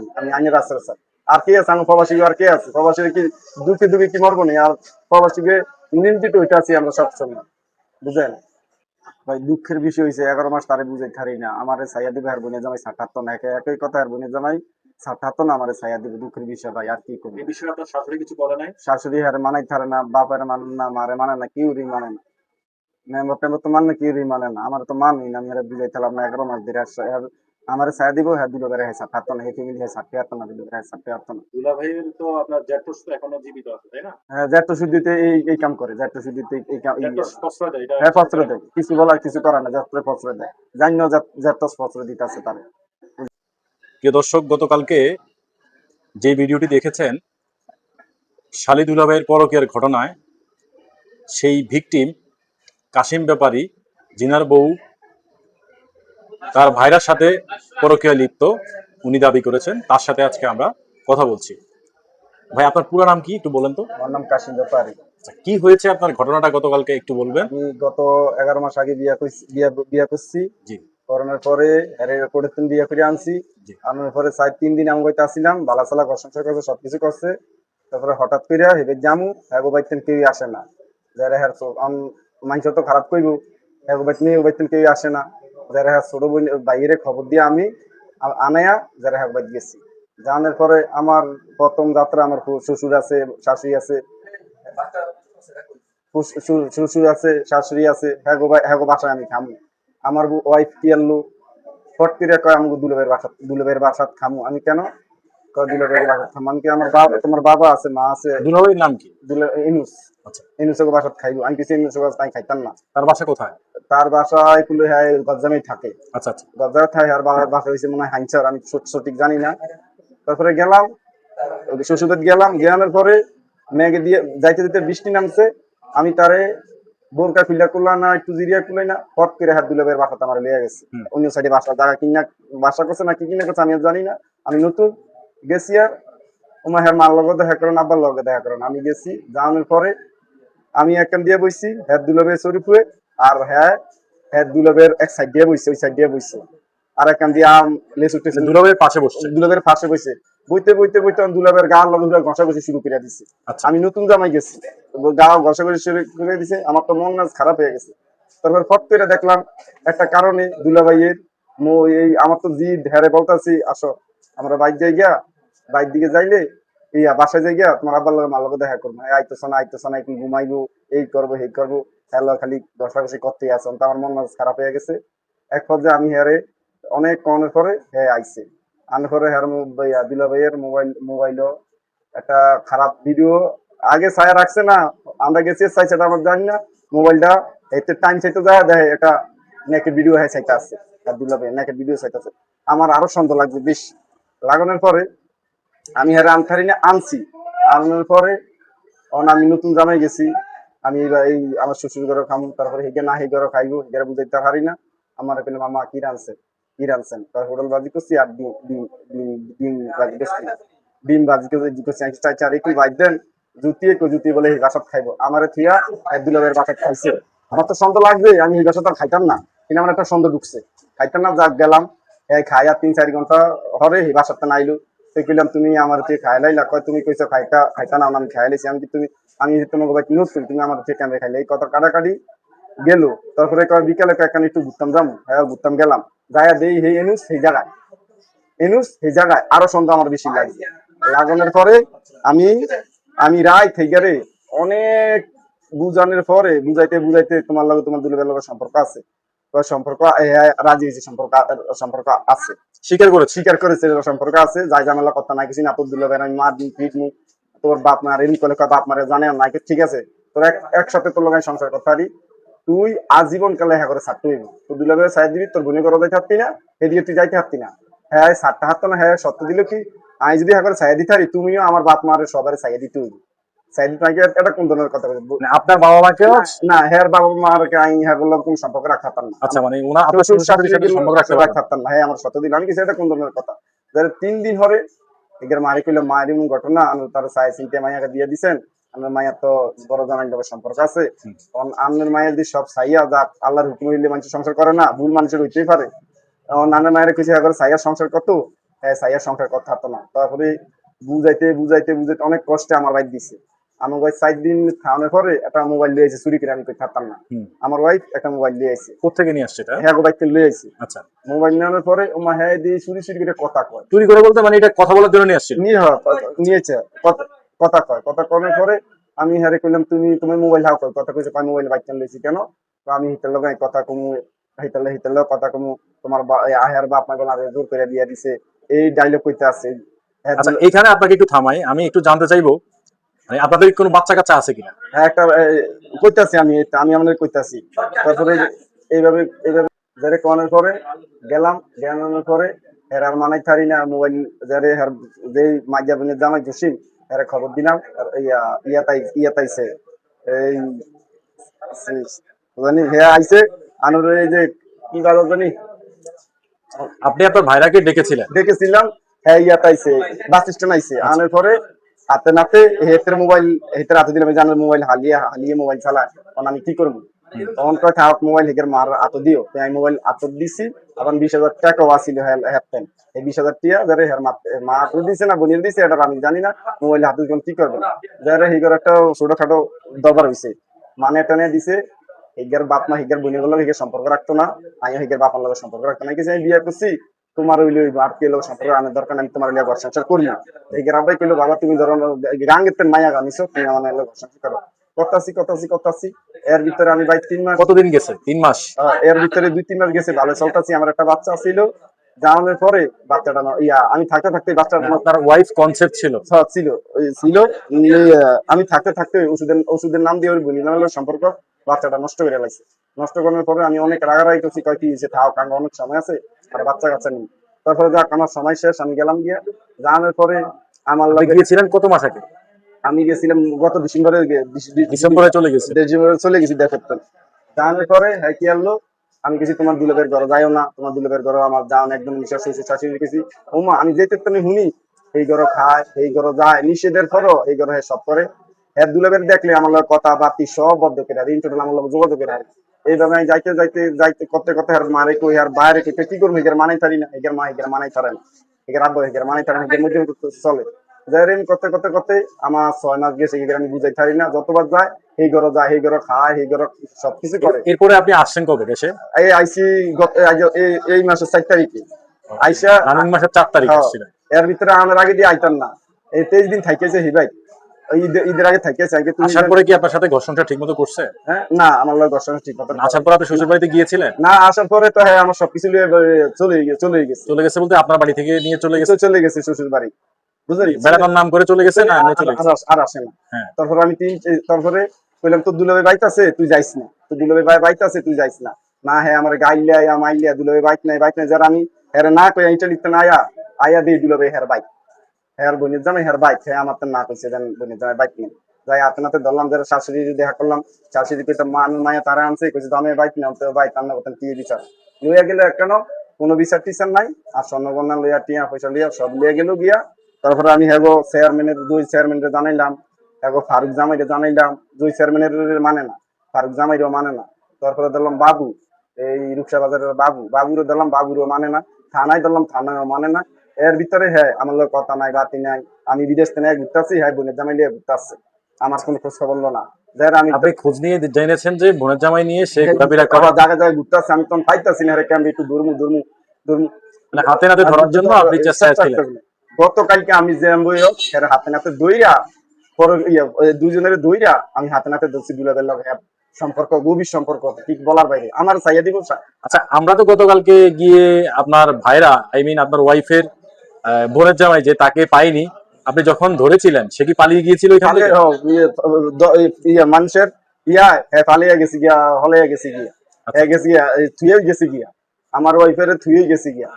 আইন, আমি আইনের রাস্তায় স্যার। আর কে আছে আমার প্রবাসী, আর কে আছে প্রবাসীর কি দুঃখে দুঃখে কি মরবো না? আর প্রবাসীকে নিন্দিত হইতে আছি আমরা সবসময়, বুঝলেন ভাই? দুঃখের বিষয় হয়েছে 11 মাস তারে বুঝাই থারি না, আমার ছাইয়া দিবে আর বোনে জামাই সাক্ষাৎ না, একই কথা, আর বোনে জামাই সাক্ষাৎ না, আমার ছাইয়া দিবে, দুঃখের বিষয় ভাই। আর কি করবো? এই বিষয়ে আপনার শাশুড়ি কিছু বলে নাই? শাশুড়ি হারে মানাই থারে না, বাপের মানে না, মারে মানে না, কেউ মানে না, মেম্বার টেম্বার তো মানে কেউ মানে না, আমার তো মানুই না, আমি আর বুঝাই থাকলাম না 11 মাস ধরে। আমার ছায়া দিব, হ্যাঁ দিল বেড়ে হ্যাঁ সাক্ষাৎ না, হে ফ্যামিলি হ্যাঁ সাক্ষাৎ না, দিল বেড়ে হ্যাঁ সাক্ষাৎ না। দুলা ভাইয়ের তো আপনার জ্যাঠুস তো এখনো জীবিত আছে, তাই না? হ্যাঁ জ্যাঠ শুদ্ধিতে এই কাম করে, জ্যাঠ শুদ্ধিতে এই কাম, জ্যাঠুস প্রশ্রয় দেয়, এটা হ্যাঁ প্রশ্রয় দেয়, কিছু বলার কিছু করার না, যাত্রা প্রশ্রয় দেয়, জানি না জ্যাঠ প্রশ্রয় দিতে আছে তার। প্রিয় দর্শক, গতকালকে যে ভিডিওটি দেখেছেন শালী দুলা ভাইয়ের পরকীয়ার ঘটনায়, সেই ভিকটিম কাশিম ব্যাপারী, জিনার বউ, তার ভাইরার সাথে পরকীয়া লিপ্ত উনি দাবি করেছেন। তার সাথে আজকে আমরা কথা বলছি। ভাই, আপনার পুরো নাম কি একটু বলেন তো? আমার নাম কাশিম ব্যাপারী। আচ্ছা, কি হয়েছে আপনার ঘটনাটা গতকালকে একটু বলবেন? আমি গত 11 মাস আগে বিয়া করছি। জি করোনার পরে কোর্টের বিয়া করে আনছি। জি। আনার পরে 3 দিন আমি হইতে আসছিলাম, বালা সালা ঘর সংসার করছে, সবকিছু করছে। তারপরে হঠাৎ করে হেবে জামু, হ্যাগো বাইতেন কেউ আসে না, যারা হ্যাঁ মানুষ তো খারাপ কইব, হ্যাগো বাইতেন কেউ আসে না, যারা হ্যাঁ ছোট বোন বাইরে খবর দিয়ে আমি আনায়া যারা হ্যাঁ বাইত গেছি। জানার পরে আমার প্রথম যাত্রা, আমার শ্বশুর আছে, শাশুড়ি আছে, শ্বশুর আছে, শাশুড়ি আছে, হ্যাগো বাসায় আমি খামু। আমার ওয়াইফ কি আনলো, ফট করে কয় আমাকে দুলাবের বাসাত খামু। আমি কেন কয় দুলাবের বাসাত খামু? আমি কি আমার বাবা, তোমার বাবা আছে, মা আছে, দুলা ভাইয়ের নাম কি? ইনুস, আচ্ছা, ইনুসকে বাসাত খাইবো? আমি কিছু ইনুসকে বাসাত আমি খাইতাম না। তার বাসা কোথায়? তার বাসায় কুলে হ্যাঁ গজ্জামেই থাকে, আচ্ছা আচ্ছা। গজ্জামে থাকে। আর বাসা হয়েছে মনে হয় হাইঞ্চার, আমি সঠিক জানি না। তারপরে গেলাম শ্বশুরবাড়ি, গেলামের পরে মেঘে দিয়ে যাইতে দিতে বৃষ্টি নামছে। আমি তারে বোরকা খুলা করলাম না, একটু জিরিয়া খুলাই না, ফট করে হাত দুলাবের বাসাতে আমার লেগে গেছে। অন্য সাইডে বাসা, জায়গা কিনা বাসা করছে না কি কিনা করছে আমি আর জানি না। আমি নতুন গেছি, আর ওমা হ্যাঁ মার লগে দেখা করেন, আব্বার লগে দেখা করেন। আমি গেছি, যাওয়ানোর পরে আমি একখান দিয়ে বইছি, হ্যাঁ দুলাবের শরীফুয়ে, আর হ্যাঁ হ্যাঁ দুলাবের এক সাইড দিয়ে বইছে, ওই সাইড দিয়ে বইছে। আর একখান দিয়ে আম লেস উঠতেছে, দুলা ভাইয়ের পাশে বসছে। দুলাবের পাশে বইছে। বইতে দুলাবের গা লগে ঘষাঘষি শুরু করে দিছে। আচ্ছা। আমি নতুন জামাই গেছি, গা ঘষাঘষি শুরু করে দিছে, আমার তো মন খারাপ হয়ে গেছে। তারপর ফট করে দেখলাম একটা কারণে দুলাভাইয়ের এই আমার তো জিদ হ্যারে বলতাছি আসো আমরা বাইক যাই গিয়া, বাইক দিকে যাইলে ইয়া বাসায় যাই গিয়া তোমার আব্বার লগে মার লগে দেখা করবো, আইতেছ না একটু ঘুমাইবো, এই করবো সেই করবো, হ্যালো খালি ঘষাঘষি করতেই আসো। তো আমার মন খারাপ হয়ে গেছে। এক পর্যায়ে আমি হ্যারে অনেক কনের পরে হ্যাঁ আইছে, আনার পরে হ্যাঁ দুলা ভাইয়ের মোবাইলও একটা খারাপ ভিডিও আগে ছায়া রাখছে না, আমরা গেছি চাইছে আমার জানি না, মোবাইলটা এতে টাইম চাইতে যায় দেখে একটা নেকের ভিডিও হ্যাঁ চাইতে আছে, আর দুলা ভাই নেকের ভিডিও চাইতেছে। আমার আরো সন্দেহ লাগছে বেশ। লাগানোর পরে আমি হ্যাঁ আনথারিনে আনছি, আনার পরে আমি নতুন জামাই গেছি, আমি এই আমার শ্বশুর ঘরে খামু, তারপরে হেগে না হেগে খাইবো, হেগে বুঝাইতে পারি না। আমার এখানে মামা কি রানছেন হোটেল বাজি করছি, আর ডিম বাজি করছি, ডিম বাজি করছি, চার একটু বাইক দেন, জুতি বলে এই বাসাত খাইবো। আমার থিয়া দুলাবের বাসাত খাইছে। আমার তো সন্দেহ লাগবে, আমি এই বাসাত আর খাইতাম না, কিন্তু আমার একটা সন্দেহ ঢুকছে, খাইতাম না। যাক গেলাম, এই খাইয়া 3-4 ঘন্টা হরে এই বাসাতে নাইলো। কইলাম তুমি আমার খাইলাইলা, কয় তুমি কইছো খাইতা না, আমি খাইলাইছি। আমি তোমাকে ভাই নতুন, তুমি আমার কেমন খাইলে, এই কথা কাটাকাটি গেল। তারপরে কয় বিকালে কয়েকখান একটু ঘুরতাম যাবো, হ্যাঁ ঘুরতাম গেলাম, যাইয়া দেই হে এনুস সেই জায়গায় আরো সন্দেহ আমার বেশি লাগছে। লাগানোর পরে আমি রায় থেকে রে অনেক বুঝানোর পরে বুঝাইতে তোমার লগে তোমার দুলাবের লগে সম্পর্ক আছে, সম্পর্ক রাজি হয়েছে, সম্পর্ক আছে, স্বীকার করেছে সম্পর্ক আছে। যাই ঝামেলা কথা নাই কিছু না, তোর দুলাবের আমি মার দিন পিট মুখ, তোর বাপ মার এরকম করলে বাপ মারে জানে না, ঠিক আছে তোর একসাথে তোর লগাই সংসার করতে পারি, তুই আজীবন কালে হ্যাঁ করে ছাড়তে হইব। তোর দুলাবের সাইড দিবি, তোর বোনে করে যাইতে পারতি না, এদিকে তুই যাইতে পারতি না। হ্যাঁ ছাড়তে হারতো না, হ্যাঁ সত্য দিল কি আমি যদি হ্যাঁ করে ছাইয়া দিতে পারি, তুমিও আমার বাপ মারে সবার ছাইয়া দিতে হইব। এটা কোন ধরনের কথা বলবো? আপনার বাবা মাকে? না, হ্যাঁ বাবা মারকে আমি হ্যাঁ বললাম কোন সম্পর্ক রাখতাম না। আচ্ছা, মানে ওনা আপনার শাশুড়ির সাথে সম্পর্ক রাখতাম না, হ্যাঁ আমার সত্য দিল। আমি কিছু এটা কোন ধরনের কথা? 3 দিন হরে এদের মারি কইলো, মায়ের এমন ঘটনা, আমি তার সাই চিনতে মাইয়াকে দিয়ে দিছেন, আমার মায়ের তো বড় জানাই লোকের সম্পর্ক আছে, আপনার মায়ের যদি সব সাইয়া যাক, আল্লাহর হুকুম হইলে মানুষ সংসার করে না, ভুল মানুষের হইতেই পারে। নানার মায়ের কিছু এখন সাইয়ার সংসার কত হ্যাঁ সাইয়ার সংসার করতে পারতো না। তারপরে বুঝাইতে বুঝাইতে বুঝাইতে অনেক কষ্টে আমার বাইক দিছে। আমার ওয়াইফ 4 দিন খাওয়ানোর পরে একটা মোবাইল লিয়ে আইছে, চুরি করে আমি করতে পারতাম না। হুম। আমার ওয়াইফ একটা মোবাইল লিয়ে আইছে, কোত্থেকে নিয়ে আসছে এটা? হ্যাঁ গো বাইক লিয়ে আইছে। আচ্ছা, মোবাইল নেওয়ার পরে ও মা হ্যাঁ দিয়ে চুরি চুরি করে কথা কয়, চুরি করে বলতে মানে এটা কথা বলার জন্য নিয়ে আসছিল? নিয়েছে কথা কয়, কথা করার পরে আমি হারে কইলাম তুমি মোবাইল হাও কয়, কথা কইছে কয় মোবাইল বাইক লইছি কেন? তো আমি হিতার লগে কথা কমু, হিতার লগে কথা কমু, তোমার আহার বাপ মা বলে জোর করে দিয়ে দিছে, এই ডায়লগ কইতে আছে। হ্যাঁ আচ্ছা, এইখানে আপনাকে একটু থামাই, আমি একটু জানতে চাইবো মানে আপনাদের কোনো বাচ্চা কাচ্চা আছে কিনা? হ্যাঁ একটা কইতাছি আমি আমাদের কইতাছি। তারপরে এইভাবে এইভাবে যারে কোয়ানোর পরে গেলানোর পরে এর আর মানাই থারি না মোবাইল যারে হের যে মাইজা বোনের জামাই জসিম এর খবর দিলাম। আর ইয়াতাইছে এই জানি হে আইছে আনুর এই যে কি বাজার জানি আপনি আপনার ভাইরাকে ডেকেছিলেন? দেখেছিলাম, হ্যাঁ ইয়াতাইছে বাস স্ট্যান্ড আইছে। আনার পরে হাতে নাতে হেতের মোবাইল হেতের হাতে দিলাম, জানার মোবাইল হালিয়ে মোবাইল চালায়, তখন আমি কি করবো? তখন কয় থাক মোবাইল হেকের মার আতো দিও, আমি মোবাইল আতো দিছি। আবার 20,000 টাকাও আসিল হ্যাপতেন, এই 20,000 টিয়া যারে হের মা আতো দিছে না বনির দিছে এটা আমি জানি না। মোবাইল হাতে দিলাম কি করবে, যারে হিগর একটা ছোটখাটো দরবার হইছে, মানে টানে দিছে। হিগের বাপ মা হিগের বোনের গুলো হিগের সম্পর্ক রাখতো না, আমি হিগের বাপার লোকের সম্পর্ক রাখতো না। কিছু আমি বিয়ে করছি, তোমার ওই আর কে লোক সম্পর্ক আমার দরকার, আমি তোমার ঘর সংসার করি না। এই গ্রামে কইলো বাবা তুমি ধরো গাঙ্গের মায়া গানিছো, তুমি আমার লোক সংসার করো। করতাছি এর ভিতরে আমি ভাই 3 মাস। কতদিন গেছে? 3 মাস? এর ভিতরে 2-3 মাস গেছে, ভালো চলতাছি। আমার একটা বাচ্চা ছিল, জানানোর পরে বাচ্চাটা আমি থাকতে থাকতে বাচ্চাটা আপনার ওয়াইফ কনসেপ্ট ছিল? ছিল আমি থাকতে থাকতে ওষুধের নাম দিয়ে ওর বলি না সম্পর্ক বাচ্চাটা নষ্ট করে লাগছে। নষ্ট করার পরে আমি অনেক রাগারাগি করছি, কয় কি হয়েছে থাও কাঙ্গ অনেক সময় আছে আর বাচ্চা কাচ্চা নেই। তারপরে যাক আমার সময় শেষ, আমি গেলাম গিয়া। জানানোর পরে আমার লাগে গিয়েছিলেন কত মাস আগে? আমি গেছিলাম গত ডিসেম্বরে চলে গেছে? চলে গেছি দেখতে। জানানোর পরে হ্যাঁ কি আনলো, আমি গেছি তোমার দুলাবের ঘরে যাইও না, তোমার দুলাবের ঘরে আমার যাওয়া একদম নিঃশ্বাস শ্বশুর শাশুড়ি গেছি। ওমা আমি যেতে তুমি শুনি এই ঘরে খায় এই ঘরে যায়, নিষেধের করো এই ঘরে সব করে। হ্যাঁ দুলাবের দেখলে আমার লোক কথা বাতি সব বদ্ধ করে রিন্টুটা আমার লোক যোগাযোগ করে। এইভাবে আমি যাইতে যাইতে যাইতে করতে করতে আর মারে কই আর বাইরে কি করবো, এগের মানাই পারি না, এগের মা এগের মানাই পারে না, এগের আব্বা এগের মানাই পারে না, এগের মধ্যে চলে যাই করতে করতে করতে আমার 6 মাস গেছে। এগের আমি বুঝাই পারি না, যতবার যায় এই ঘরে যায় এই ঘরে খায় এই ঘরে সবকিছু করে। এরপরে আপনি আসছেন কবে দেশে? এই আইসি এই মাসের 4 তারিখে আইসা, রানিং মাসের 4 তারিখ আসছিলেন। এর ভিতরে আমার আগে দিয়ে আইতাম না, এই 23 দিন থাইকেছে হিবাই, ঈদের আগে থাইকেছে। আগে তুমি আসার পরে কি আপনার সাথে ঘর্ষণটা ঠিক মতো করছে? হ্যাঁ না আমার লোক দর্শন ঠিক মতো। আসার পর আপনি শ্বশুর বাড়িতে গিয়েছিলেন? না আসার পরে তো হ্যাঁ আমার সবকিছু চলে গেছে। চলে গেছে বলতে আপনার বাড়ি থেকে নিয়ে চলে গেছে? চলে গেছে শ্বশুর বাড়ি, বুঝলি বেড়ানোর নাম করে চলে গেছে না এমনি চলে গেছে? আর আসে না। হ্যাঁ। তারপর আমি তারপরে কইলাম তোর দুলাভাই বাইক আছে তুই যাইস না, তোর দুলাভাই বাইক আছে তুই যাইস না। না হ্যাঁ আমার গাইলিয়া মাইলিয়া দুলাভাই বাইক নাই যারা আমি হ্যাঁ না কই ইটা লিখতে না আয়া দিয়ে দুলাভাই হ্যাঁ বাইক, হ্যাঁ বোনের জামাই হ্যাঁ বাইক, হ্যাঁ আমার তো না কইছে জান বোনের জামাই বাইক নেই। যাই হাতে নাতে ধরলাম, যারা শাশুড়ি দেখা করলাম, শাশুড়ি কইতে মায়া তারা আনছে, কইছে তো আমি বাইক নাম তো বাইক আনলে বলতেন কি বিচার লইয়া গেলে কেন কোনো বিচার টিচার নাই। আর স্বর্ণবর্ণা লইয়া টিয়া পয়সা লইয়া সব লিয়ে গেল গিয়া। তারপরে আমি হ্যাগো চেয়ারম্যানের 2 চেয়ারম্যানের জানাইলাম, হ্যাগো ফারুক জামাইরে জানাইলাম, 2 চেয়ারম্যানের মানে না, ফারুক জামাইরও মানে না। তারপরে দিলাম বাবু এই রূপসা বাজারের বাবুরও দিলাম, বাবুরও মানে না। থানায় দিলাম, থানায়ও মানে না। এর ভিতরে হ্যাঁ আমার লোক কথা নাই বাতি নাই, আমি বিদেশ থেকে ঘুরতেছি, হ্যাঁ বোনের জামাই নিয়ে ঘুরতে আসছে, আমার কোনো খোঁজ খবর না। আপনি খোঁজ নিয়ে জেনেছেন যে বোনের জামাই নিয়ে সে ঘোরাফেরা করে, জায়গায় ঘুরতে আসছে, আমি তখন পাইতাছি না রে আমি একটু দূরমু মানে হাতে নাতে ধরার জন্য আপনি চেষ্টায় ছিলেন। গতকালকে আমি যে হাতে নাতে দইরা পরে দুজনের দইরা আমি হাতে নাতে ধরছি দুলাবের লগে সম্পর্ক, গভীর সম্পর্ক ঠিক বলার বাইরে আমার চাইয়া দিব। আচ্ছা আমরা তো গতকালকে গিয়ে আপনার ভাইরা আপনার ওয়াইফের বোনের জামাই যে তাকে পাইনি, আপনি যখন ধরেছিলেন সে কি পালিয়ে গিয়েছিল এখান থেকে? মানুষের পালিয়ে গেছি গিয়া, হলে গেছি গিয়া, গেছি গিয়া থুয়ে গেছি গিয়া, আমার ওয়াইফের থুয়ে গেছি গিয়া।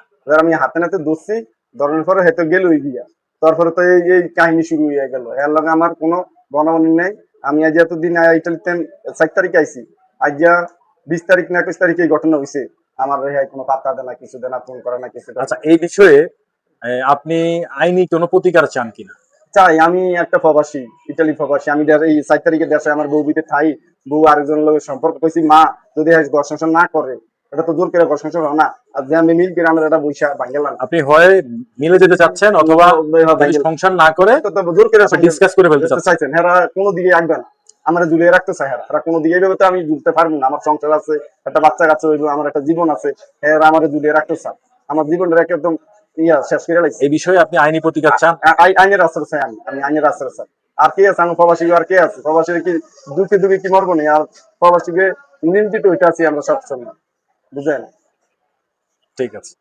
আমি হাতে নাতে ধরছি, ধরানোর পরে হয়তো গেলই গিয়া। তারপরে তো এই কাহিনী শুরু হয়ে গেল। এর লগে আমার কোনো বনাবনি নেই। আমি আজ এতদিন ইটালিতে 4 তারিখে আইছি, আজ 20 তারিখ না 21 তারিখে এই ঘটনা হয়েছে। আমার কোনো পাত্তা দেয় না, কিছু দেয় না, ফোন করে না, কিছু। আচ্ছা এই বিষয়ে আপনি আইনি কোনো প্রতিকার চান কিনা? চাই, আমি একটা প্রবাসী, ইটালি প্রবাসী। আমি এই 4 তারিখে দেশে আমার বউ বিতে থাই, বউ আরেকজনের লোকের সম্পর্ক কইছি, মা যদি ঘর সংসার না করে এটা তো জোর করে ঘর সংসার হবে না। আর যে আমি মিল করে আমরা এটা বৈশা ভাঙ্গেলাম, আপনি হয় মিলে যেতে চাচ্ছেন অথবা যদি সংসার না করে জোর করে ডিসকাস করে ফেলতে চাচ্ছেন। চাইছেন, হ্যাঁ কোনো দিকে আঁকবে না, আমরা ঝুলিয়ে রাখতে চাই। হ্যাঁ কোনো দিকে এইভাবে তো আমি ঝুলতে পারবো না, আমার সংসার আছে, একটা বাচ্চা কাছে হইব, আমার একটা জীবন আছে, হ্যাঁ আমার ঝুলিয়ে রাখতে চাই, আমার জীবনটা একদম শেষ করে লাগছে। এই বিষয়ে আপনি আইনি প্রতিকার চান? আইনের আশ্রয় চাই, আমি আইনের আশ্রয় চাই। আর কে আছে আমার প্রবাসী, আর কে আছে প্রবাসীর কি দুঃখে দুঃখে কি মরবো না? আর প্রবাসীকে নিন্দিত হইতে আছি আমরা সবসময়, বুঝলেন? ঠিক আছে।